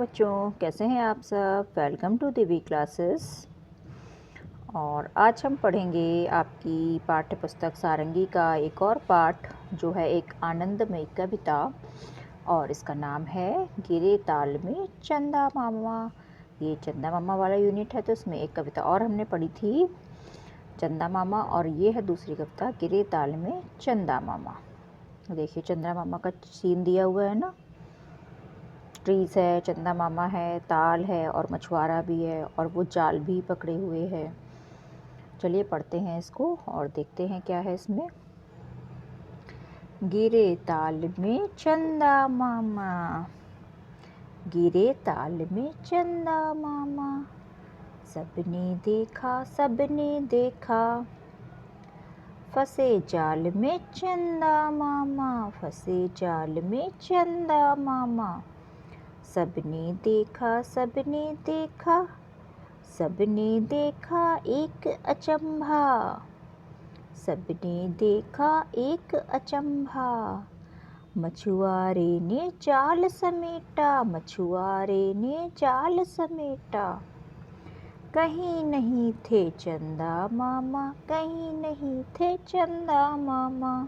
बच्चों, कैसे हैं आप सब। Welcome to Divi classes. और आज हम पढ़ेंगे आपकी पाठ्य पुस्तक सारंगी का एक और पाठ जो है एक आनंदमयी कविता, और इसका नाम है गिरे ताल में चंदा मामा। ये चंदा मामा वाला यूनिट है, तो इसमें एक कविता और हमने पढ़ी थी चंदा मामा, और ये है दूसरी कविता गिरे ताल में चंदा मामा। देखिए चंदा मामा का सीन दिया हुआ है ना, ट्रीज है, चंदा मामा है, ताल है और मछुआरा भी है, और वो जाल भी पकड़े हुए है। चलिए पढ़ते हैं इसको और देखते हैं क्या है इसमें। गिरे ताल में चंदा मामा, गिरे ताल में चंदा मामा, सबने देखा सबने देखा, फंसे जाल में चंदा मामा, फंसे जाल में चंदा मामा, सबने देखा सबने देखा, सबने देखा एक अचंभा, सबने देखा एक अचंभा, मछुआरे ने जाल समेटा, मछुआरे ने जाल समेटा, कहीं नहीं थे चंदा मामा, कहीं नहीं थे चंदा मामा,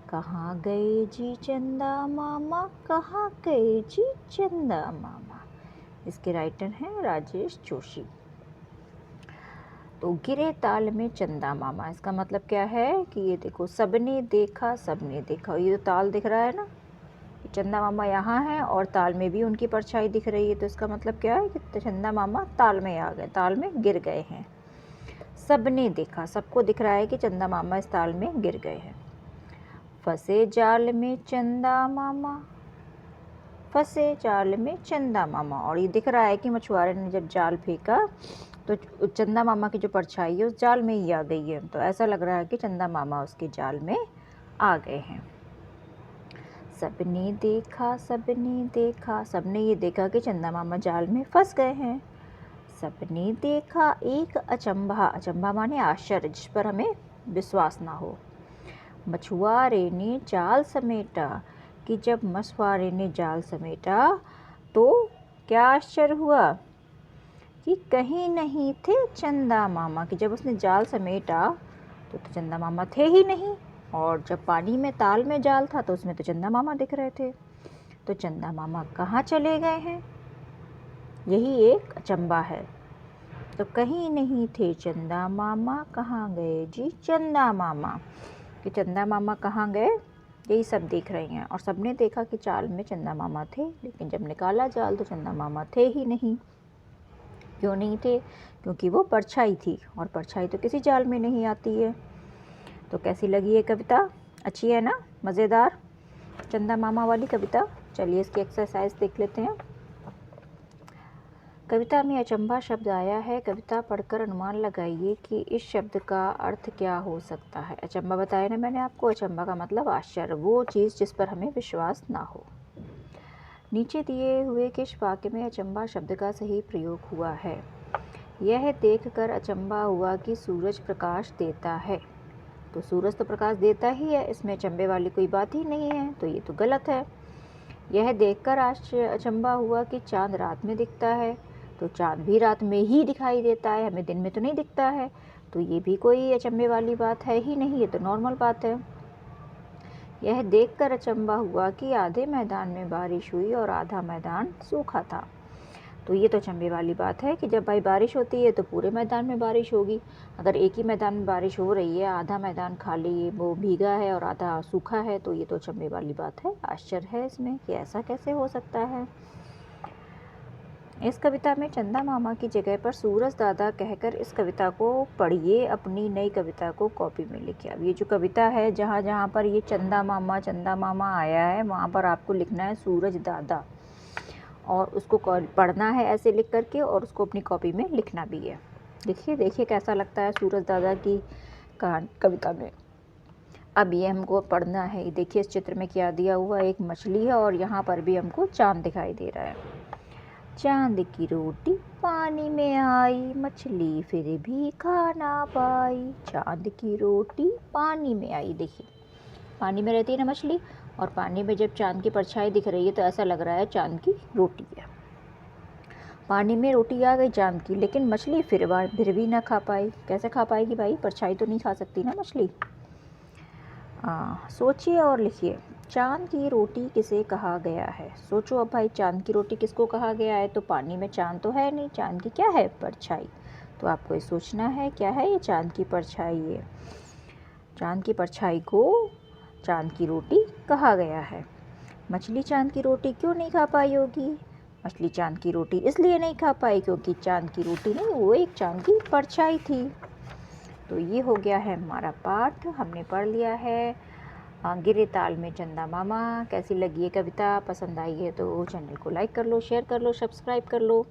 कहाँ गए जी चंदा मामा, कहाँ गए जी चंदा मामा। इसके राइटर हैं राजेश जोशी। तो गिरे ताल में चंदा मामा, इसका मतलब क्या है कि ये देखो सबने देखा सबने देखा, ये जो ताल दिख रहा है ना, चंदा मामा यहाँ है और ताल में भी उनकी परछाई दिख रही है, तो इसका मतलब क्या है कि चंदा मामा ताल में आ गए, ताल में गिर गए हैं। सबने देखा, सबको दिख रहा है कि चंदा मामा इस ताल में गिर गए हैं। फंसे जाल में चंदा मामा, फंसे जाल में चंदा मामा, और ये दिख रहा है कि मछुआरे ने जब जाल फेंका तो चंदा मामा की जो परछाई है उस जाल में ही आ गई है, तो ऐसा लग रहा है कि चंदा मामा उसके जाल में आ गए हैं। सबने देखा सबने देखा, सबने ये देखा कि चंदा मामा जाल में फंस गए हैं। सबने देखा एक अचंभा, अचंभा माने आश्चर्य, जिस पर हमें विश्वास ना हो। मछुआरे ने जाल समेटा, कि जब मछुआरे ने जाल समेटा तो क्या आश्चर्य हुआ कि कहीं नहीं थे चंदा मामा, कि जब उसने जाल समेटा तो चंदा मामा थे ही नहीं, और जब पानी में ताल में जाल था तो उसमें तो चंदा मामा दिख रहे थे। तो चंदा मामा कहाँ चले गए हैं, यही एक अचंबा है। तो कहीं नहीं थे चंदा मामा, कहाँ गए जी चंदा मामा, कि चंदा मामा कहाँ गए, यही सब देख रही हैं। और सबने देखा कि जाल में चंदा मामा थे, लेकिन जब निकाला जाल तो चंदा मामा थे ही नहीं। क्यों नहीं थे, क्योंकि वो परछाई थी, और परछाई तो किसी जाल में नहीं आती है। तो कैसी लगी ये कविता, अच्छी है ना, मज़ेदार चंदा मामा वाली कविता। चलिए इसकी एक्सरसाइज देख लेते हैं। कविता में अचंभा शब्द आया है, कविता पढ़कर अनुमान लगाइए कि इस शब्द का अर्थ क्या हो सकता है। अचंभा बताया ना मैंने आपको, अचंभा का मतलब आश्चर्य, वो चीज़ जिस पर हमें विश्वास ना हो। नीचे दिए हुए किस वाक्य में अचंभा शब्द का सही प्रयोग हुआ है। यह देखकर अचंभा हुआ कि सूरज प्रकाश देता है, तो सूरज तो प्रकाश देता ही है, इसमें अचंभे वाली कोई बात ही नहीं है, तो ये तो गलत है। यह देखकर अचंभा हुआ कि चाँद रात में दिखता है, तो चाँद भी रात में ही दिखाई देता है, हमें दिन में तो नहीं दिखता है, तो ये भी कोई अचंभे वाली बात है ही नहीं, ये तो नॉर्मल बात है। यह देखकर अचंभा हुआ कि आधे मैदान में बारिश हुई और आधा मैदान सूखा था, तो ये तो अचंभे वाली बात है कि जब भाई बारिश होती है तो पूरे मैदान में बारिश होगी। अगर एक ही मैदान में बारिश हो रही है, आधा मैदान खाली वो भीगा है और आधा सूखा है, तो ये तो अचंभे वाली बात है, आश्चर्य है इसमें कि ऐसा कैसे हो सकता है। इस कविता में चंदा मामा की जगह पर सूरज दादा कहकर इस कविता को पढ़िए, अपनी नई कविता को कॉपी में लिखिए। अब ये जो कविता है, जहाँ जहाँ पर ये चंदा मामा आया है, वहाँ पर आपको लिखना है सूरज दादा, और उसको पढ़ना है ऐसे लिख करके, और उसको अपनी कॉपी में लिखना भी है। देखिए देखिए कैसा लगता है सूरज दादा की कविता में। अब ये हमको पढ़ना है। देखिए इस चित्र में क्या दिया हुआ, एक मछली है और यहाँ पर भी हमको चाँद दिखाई दे रहा है। चाँद की रोटी पानी में आई, मछली फिर भी खा ना पाई। चाँद की रोटी पानी में आई, देखिए पानी में रहती है ना मछली, और पानी में जब चाँद की परछाई दिख रही है तो ऐसा लग रहा है चाँद की रोटी है। पानी में रोटी आ गई चाँद की, लेकिन मछली फिर भी ना खा पाई। कैसे खा पाएगी भाई, परछाई तो नहीं खा सकती ना मछली। सोचिए और लिखिए, चाँद की रोटी किसे कहा गया है। सोचो अब भाई, चाँद की रोटी किसको कहा गया है। तो पानी में चाँद तो है नहीं, चाँद की क्या है, परछाई। तो आपको ये सोचना है क्या है ये चाँद की परछाई है। चाँद की परछाई को चाँद की रोटी कहा गया है। मछली चाँद की रोटी क्यों नहीं खा पाई होगी। मछली चाँद की रोटी इसलिए नहीं खा पाई क्योंकि चाँद की रोटी नहीं, वो एक चाँद की परछाई थी। तो ये हो गया है हमारा पाठ, हमने पढ़ लिया है गिरे ताल में चंदा मामा। कैसी लगी ये कविता, पसंद आई है तो चैनल को लाइक कर लो, शेयर कर लो, सब्सक्राइब कर लो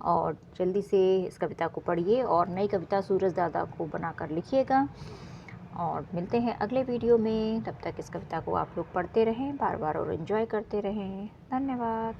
और जल्दी से इस कविता को पढ़िए और नई कविता सूरज दादा को बनाकर लिखिएगा। और मिलते हैं अगले वीडियो में, तब तक इस कविता को आप लोग पढ़ते रहें बार बार और एंजॉय करते रहें। धन्यवाद।